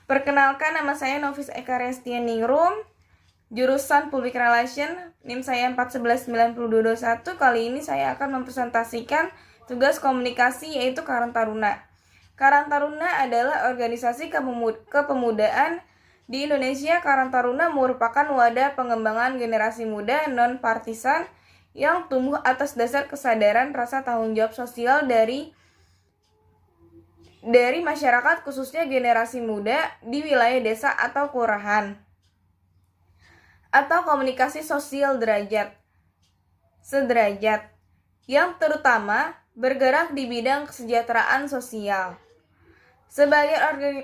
Perkenalkan, nama saya Novis Eka Restianingrum, jurusan Public Relation, NIM saya 4119221. Kali ini saya akan mempresentasikan tugas komunikasi yaitu Karang Taruna. Karang Taruna adalah organisasi kepemudaan di Indonesia. Karang Taruna merupakan wadah pengembangan generasi muda non-partisan yang tumbuh atas dasar kesadaran rasa tanggung jawab sosial dari masyarakat, khususnya generasi muda di wilayah desa atau kelurahan, atau komunikasi sosial sederajat yang terutama bergerak di bidang kesejahteraan sosial. Sebagai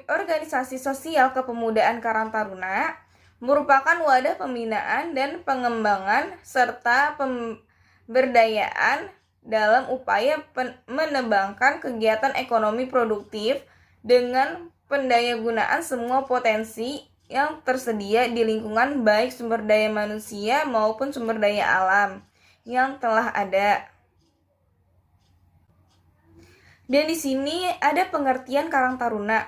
organisasi sosial kepemudaan, Karang Taruna merupakan wadah pembinaan dan pengembangan serta pemberdayaan dalam upaya menembangkan kegiatan ekonomi produktif dengan pendayagunaan semua potensi yang tersedia di lingkungan, baik sumber daya manusia maupun sumber daya alam yang telah ada. Dan di sini ada pengertian Karang Taruna,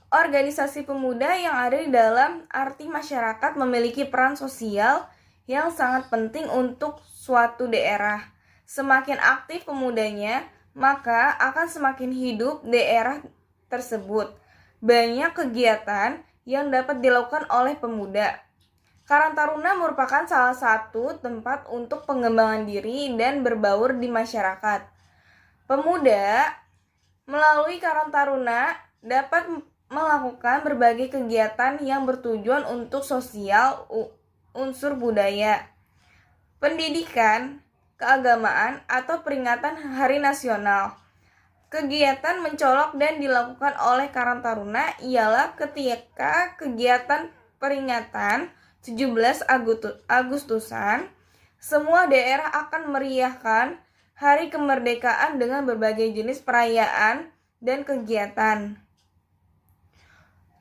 organisasi pemuda yang ada di dalam arti masyarakat memiliki peran sosial yang sangat penting untuk suatu daerah. Semakin aktif pemudanya, maka akan semakin hidup daerah tersebut. Banyak kegiatan yang dapat dilakukan oleh pemuda. Karang Taruna merupakan salah satu tempat untuk pengembangan diri dan berbaur di masyarakat. Pemuda melalui Karang Taruna dapat melakukan berbagai kegiatan yang bertujuan untuk sosial, unsur budaya, pendidikan, keagamaan, atau peringatan Hari Nasional. Kegiatan mencolok dan dilakukan oleh Karang Taruna ialah ketika kegiatan peringatan 17 Agustusan, semua daerah akan meriahkan Hari Kemerdekaan dengan berbagai jenis perayaan dan kegiatan.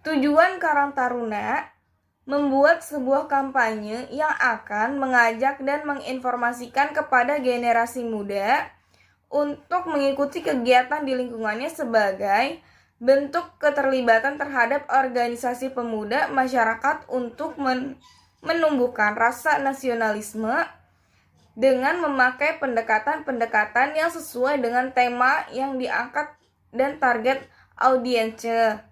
Tujuan Karang Taruna membuat sebuah kampanye yang akan mengajak dan menginformasikan kepada generasi muda untuk mengikuti kegiatan di lingkungannya sebagai bentuk keterlibatan terhadap organisasi pemuda masyarakat untuk menumbuhkan rasa nasionalisme dengan memakai pendekatan-pendekatan yang sesuai dengan tema yang diangkat dan target audiensnya.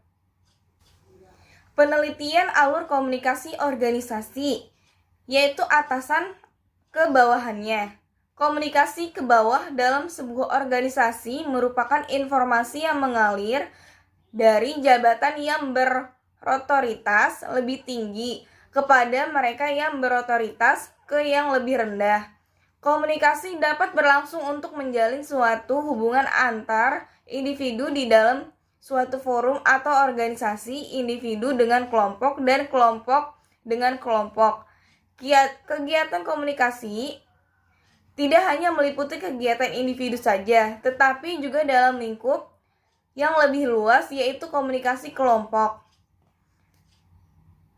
Penelitian alur komunikasi organisasi, yaitu atasan ke bawahannya. Komunikasi ke bawah dalam sebuah organisasi merupakan informasi yang mengalir dari jabatan yang berotoritas lebih tinggi kepada mereka yang berotoritas ke yang lebih rendah. Komunikasi dapat berlangsung untuk menjalin suatu hubungan antar individu di dalam suatu forum atau organisasi, individu dengan kelompok dan kelompok dengan kelompok. Kegiatan komunikasi tidak hanya meliputi kegiatan individu saja, tetapi juga dalam lingkup yang lebih luas, yaitu komunikasi kelompok.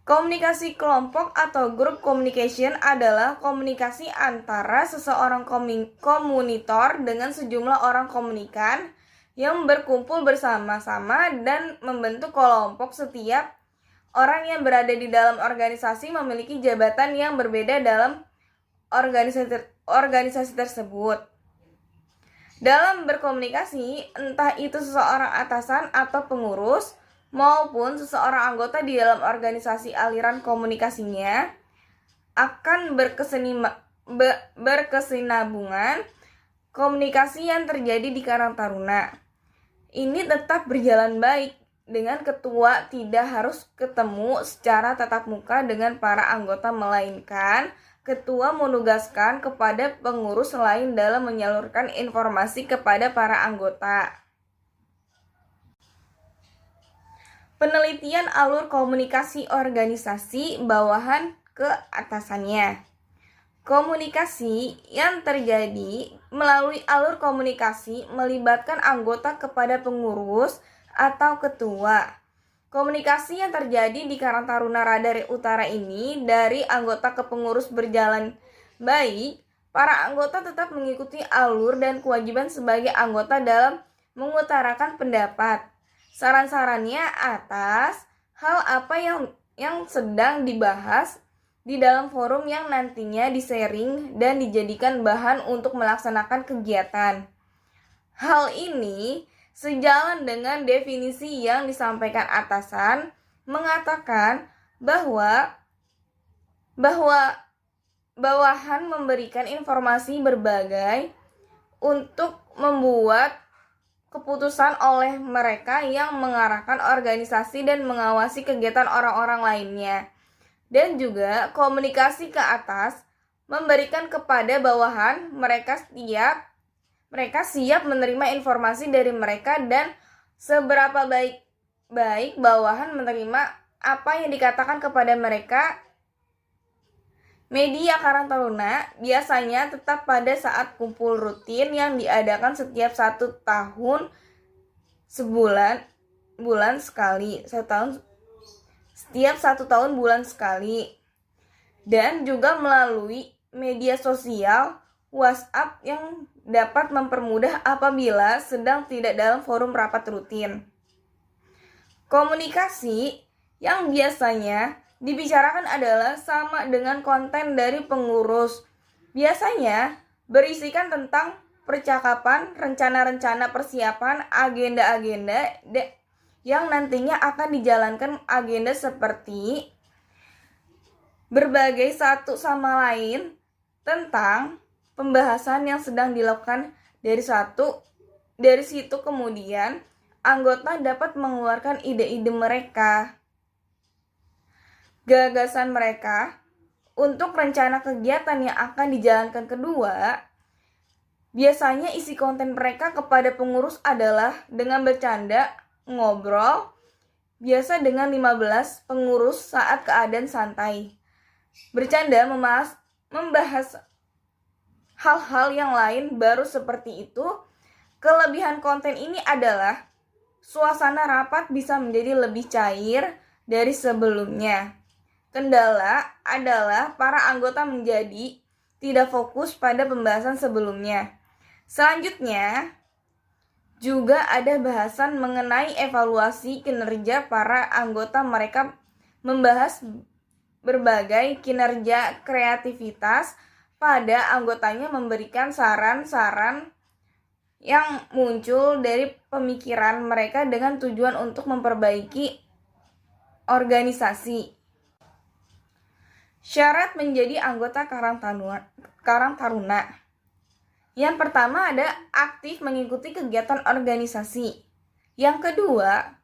Komunikasi kelompok atau group communication adalah komunikasi antara seseorang komunitor dengan sejumlah orang komunikan yang berkumpul bersama-sama dan membentuk kelompok. Setiap orang yang berada di dalam organisasi memiliki jabatan yang berbeda dalam organisasi tersebut. Dalam berkomunikasi, entah itu seseorang atasan atau pengurus maupun seseorang anggota di dalam organisasi, aliran komunikasinya akan berkesinambungan. Komunikasi yang terjadi di Karang Taruna ini tetap berjalan baik dengan ketua tidak harus ketemu secara tatap muka dengan para anggota, melainkan ketua menugaskan kepada pengurus lain dalam menyalurkan informasi kepada para anggota. Penelitian alur komunikasi organisasi bawahan ke atasannya. Komunikasi yang terjadi melalui alur komunikasi melibatkan anggota kepada pengurus atau ketua. Komunikasi yang terjadi di Karang Taruna Radar Utara ini dari anggota ke pengurus berjalan baik. Para anggota tetap mengikuti alur dan kewajiban sebagai anggota dalam mengutarakan pendapat, saran-sarannya atas hal apa yang sedang dibahas di dalam forum yang nantinya di-sharing dan dijadikan bahan untuk melaksanakan kegiatan. Hal ini sejalan dengan definisi yang disampaikan atasan, mengatakan bahwa bawahan memberikan informasi berbagai untuk membuat keputusan oleh mereka yang mengarahkan organisasi dan mengawasi kegiatan orang-orang lainnya. Dan juga komunikasi ke atas memberikan kepada bawahan mereka siap menerima informasi dari mereka dan seberapa baik bawahan menerima apa yang dikatakan kepada mereka. Media Karang Taruna biasanya tetap pada saat kumpul rutin yang diadakan setiap 1 tahun bulan sekali, setiap 1 tahun bulan sekali, dan juga melalui media sosial WhatsApp yang dapat mempermudah apabila sedang tidak dalam forum rapat rutin. Komunikasi yang biasanya dibicarakan adalah sama dengan konten dari pengurus. Biasanya berisikan tentang percakapan, rencana-rencana persiapan, agenda-agenda yang nantinya akan dijalankan, agenda seperti berbagai satu sama lain tentang pembahasan yang sedang dilakukan dari situ kemudian anggota dapat mengeluarkan ide-ide mereka, gagasan mereka untuk rencana kegiatan yang akan dijalankan kedua. Biasanya isi konten mereka kepada pengurus adalah dengan bercanda, ngobrol, biasa dengan 15 pengurus saat keadaan santai. Bercanda membahas hal-hal yang lain baru seperti itu. Kelebihan konten ini adalah suasana rapat bisa menjadi lebih cair dari sebelumnya. Kendala adalah para anggota menjadi tidak fokus pada pembahasan sebelumnya. Selanjutnya, juga ada bahasan mengenai evaluasi kinerja para anggota. Mereka membahas berbagai kinerja kreativitas pada anggotanya, memberikan saran-saran yang muncul dari pemikiran mereka dengan tujuan untuk memperbaiki organisasi. Syarat menjadi anggota Karang Taruna. Yang pertama ada aktif mengikuti kegiatan organisasi. Yang kedua,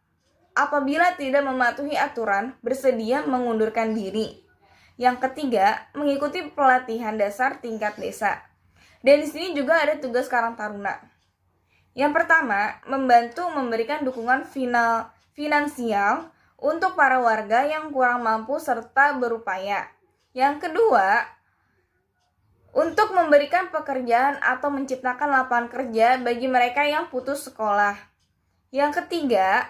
apabila tidak mematuhi aturan, bersedia mengundurkan diri. Yang ketiga, mengikuti pelatihan dasar tingkat desa. Dan di sini juga ada tugas Karang Taruna. Yang pertama, membantu memberikan dukungan finansial untuk para warga yang kurang mampu serta berupaya. Yang kedua, untuk memberikan pekerjaan atau menciptakan lapangan kerja bagi mereka yang putus sekolah. Yang ketiga,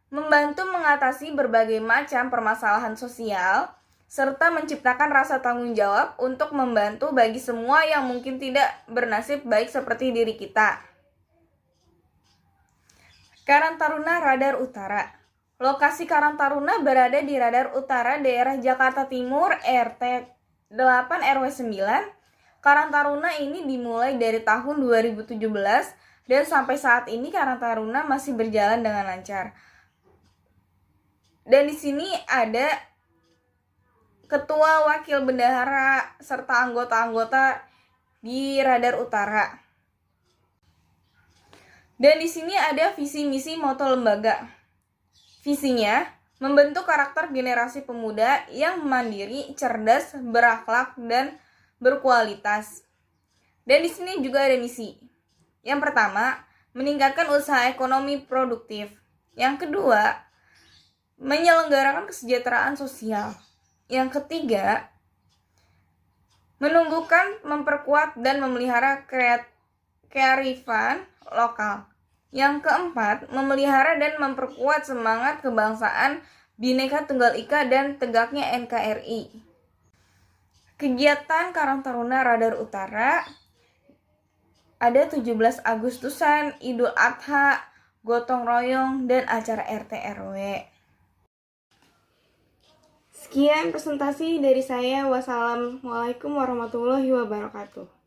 membantu mengatasi berbagai macam permasalahan sosial, serta menciptakan rasa tanggung jawab untuk membantu bagi semua yang mungkin tidak bernasib baik seperti diri kita. Karang Taruna Radar Utara. Lokasi Karang Taruna berada di Radar Utara, daerah Jakarta Timur, RT 8 RW 9. Karang Taruna ini dimulai dari tahun 2017 dan sampai saat ini Karang Taruna masih berjalan dengan lancar. Dan di sini ada ketua, wakil bendahara, serta anggota-anggota di Radar Utara. Dan di sini ada visi misi moto lembaga. Visinya membentuk karakter generasi pemuda yang mandiri, cerdas, berakhlak, dan berkualitas. Dan di sini juga ada misi. Yang pertama, meningkatkan usaha ekonomi produktif. Yang kedua, menyelenggarakan kesejahteraan sosial. Yang ketiga, menumbuhkan, memperkuat, dan memelihara kearifan lokal. Yang keempat, memelihara dan memperkuat semangat kebangsaan, Bhinneka Tunggal Ika, dan tegaknya NKRI. Kegiatan Karang Taruna Radar Utara ada 17 Agustusan, Idul Adha, gotong royong, dan acara RT RW. Sekian presentasi dari saya. Wassalamualaikum warahmatullahi wabarakatuh.